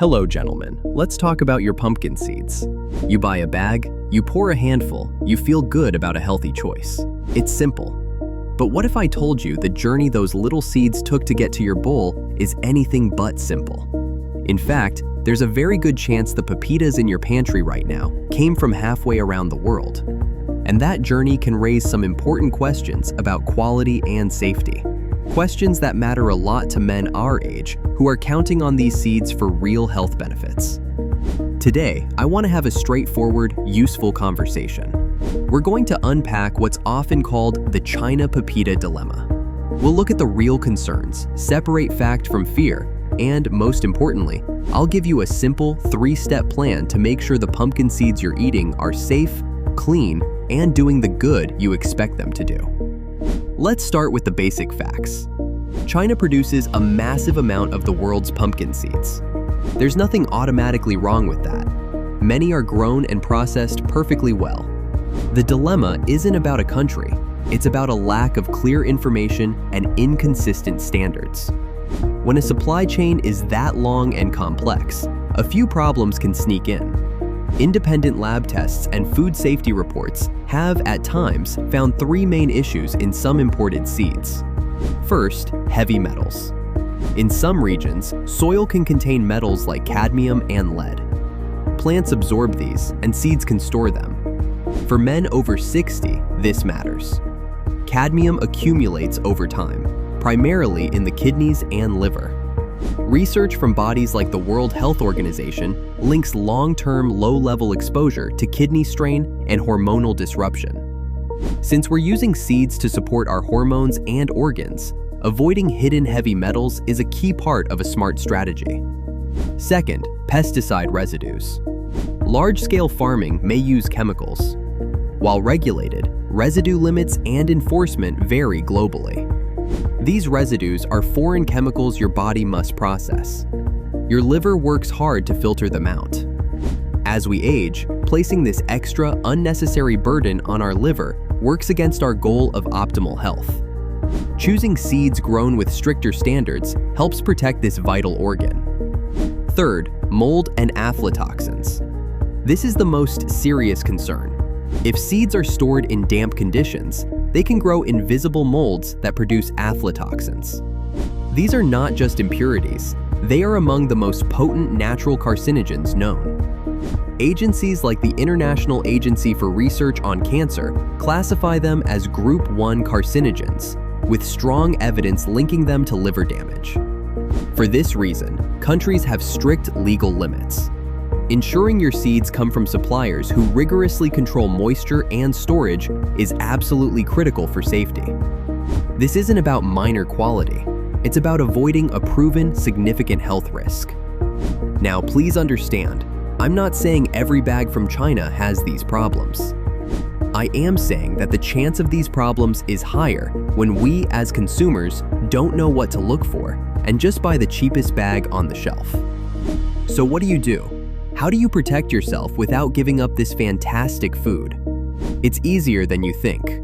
Hello, gentlemen. Let's talk about your pumpkin seeds. You buy a bag, you pour a handful, you feel good about a healthy choice. It's simple. But what if I told you the journey those little seeds took to get to your bowl is anything but simple? In fact, there's a very good chance the pepitas in your pantry right now came from halfway around the world. And that journey can raise some important questions about quality and safety. Questions that matter a lot to men our age who are counting on these seeds for real health benefits. Today, I want to have a straightforward, useful conversation. We're going to unpack what's often called the China Pepita dilemma. We'll look at the real concerns, separate fact from fear, and most importantly, I'll give you a simple 3-step plan to make sure the pumpkin seeds you're eating are safe, clean, and doing the good you expect them to do. Let's start with the basic facts. China produces a massive amount of the world's pumpkin seeds. There's nothing automatically wrong with that. Many are grown and processed perfectly well. The dilemma isn't about a country, it's about a lack of clear information and inconsistent standards. When a supply chain is that long and complex, a few problems can sneak in. Independent lab tests and food safety reports have, at times, found 3 main issues in some imported seeds. First, heavy metals. In some regions, soil can contain metals like cadmium and lead. Plants absorb these, and seeds can store them. For men over 60, this matters. Cadmium accumulates over time, primarily in the kidneys and liver. Research from bodies like the World Health Organization links long-term low-level exposure to kidney strain and hormonal disruption. Since we're using seeds to support our hormones and organs, avoiding hidden heavy metals is a key part of a smart strategy. Second, pesticide residues. Large-scale farming may use chemicals. While regulated, residue limits and enforcement vary globally. These residues are foreign chemicals your body must process. Your liver works hard to filter them out. As we age, placing this extra, unnecessary burden on our liver works against our goal of optimal health. Choosing seeds grown with stricter standards helps protect this vital organ. Third, mold and aflatoxins. This is the most serious concern. If seeds are stored in damp conditions, they can grow invisible molds that produce aflatoxins. These are not just impurities, they are among the most potent natural carcinogens known. Agencies like the International Agency for Research on Cancer classify them as Group 1 carcinogens, with strong evidence linking them to liver damage. For this reason, countries have strict legal limits. Ensuring your seeds come from suppliers who rigorously control moisture and storage is absolutely critical for safety. This isn't about minor quality, it's about avoiding a proven significant health risk. Now, please understand, I'm not saying every bag from China has these problems. I am saying that the chance of these problems is higher when we, as consumers, don't know what to look for and just buy the cheapest bag on the shelf. So what do? How do you protect yourself without giving up this fantastic food? It's easier than you think.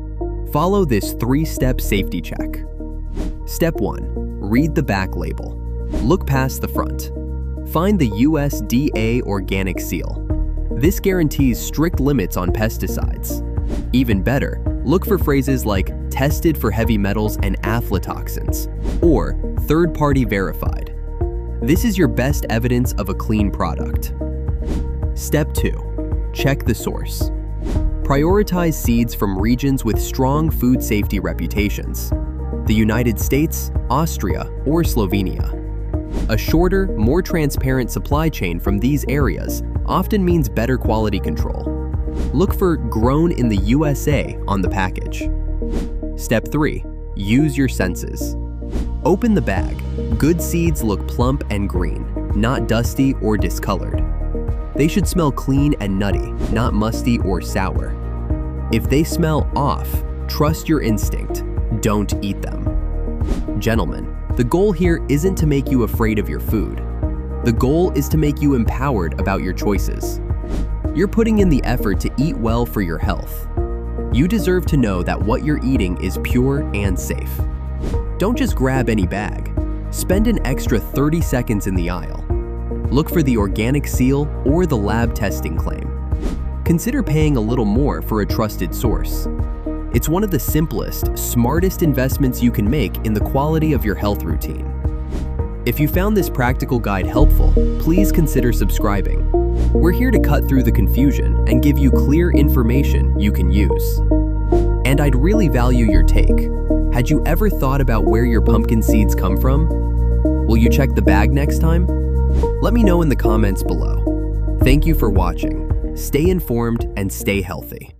Follow this 3-step safety check. Step 1. Read the back label. Look past the front. Find the USDA organic seal. This guarantees strict limits on pesticides. Even better, look for phrases like tested for heavy metals and aflatoxins, or third-party verified. This is your best evidence of a clean product. Step 2. Check the source. Prioritize seeds from regions with strong food safety reputations. The United States, Austria, or Slovenia. A shorter, more transparent supply chain from these areas often means better quality control. Look for "Grown in the USA" on the package. Step 3. Use your senses. Open the bag. Good seeds look plump and green, not dusty or discolored. They should smell clean and nutty, not musty or sour. If they smell off, trust your instinct. Don't eat them. Gentlemen, the goal here isn't to make you afraid of your food. The goal is to make you empowered about your choices. You're putting in the effort to eat well for your health. You deserve to know that what you're eating is pure and safe. Don't just grab any bag. Spend an extra 30 seconds in the aisle. Look for the organic seal or the lab testing claim. Consider paying a little more for a trusted source. It's one of the simplest, smartest investments you can make in the quality of your health routine. If you found this practical guide helpful, please consider subscribing. We're here to cut through the confusion and give you clear information you can use. And I'd really value your take. Had you ever thought about where your pumpkin seeds come from? Will you check the bag next time? Let me know in the comments below. Thank you for watching. Stay informed and stay healthy.